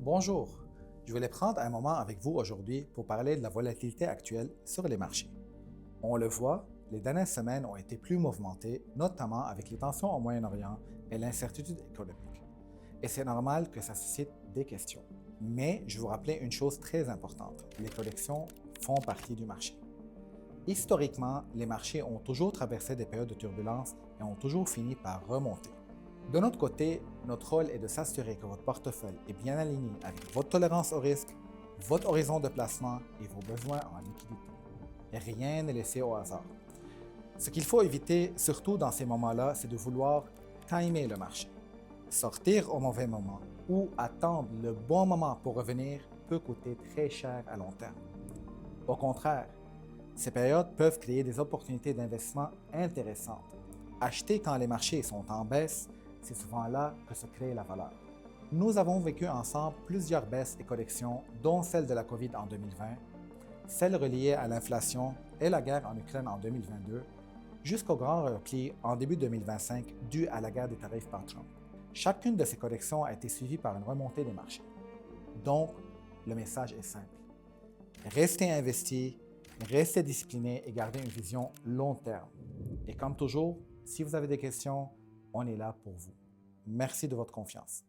Bonjour, je voulais prendre un moment avec vous aujourd'hui pour parler de la volatilité actuelle sur les marchés. On le voit, les dernières semaines ont été plus mouvementées, notamment avec les tensions au Moyen-Orient et l'incertitude économique. Et c'est normal que ça suscite des questions. Mais je vous rappelais une chose très importante, les collections font partie du marché. Historiquement, les marchés ont toujours traversé des périodes de turbulence et ont toujours fini par remonter. De notre côté, notre rôle est de s'assurer que votre portefeuille est bien aligné avec votre tolérance au risque, votre horizon de placement et vos besoins en liquidité. Et rien n'est laissé au hasard. Ce qu'il faut éviter, surtout dans ces moments-là, c'est de vouloir timer le marché. Sortir au mauvais moment ou attendre le bon moment pour revenir peut coûter très cher à long terme. Au contraire, ces périodes peuvent créer des opportunités d'investissement intéressantes. Acheter quand les marchés sont en baisse, c'est souvent là que se crée la valeur. Nous avons vécu ensemble plusieurs baisses et corrections, dont celle de la COVID en 2020, celle reliée à l'inflation et la guerre en Ukraine en 2022, jusqu'au grand repli en début 2025 dû à la guerre des tarifs par Trump. Chacune de ces corrections a été suivie par une remontée des marchés. Donc, le message est simple. Restez investi, restez discipliné et gardez une vision long terme. Et comme toujours, si vous avez des questions, on est là pour vous. Merci de votre confiance.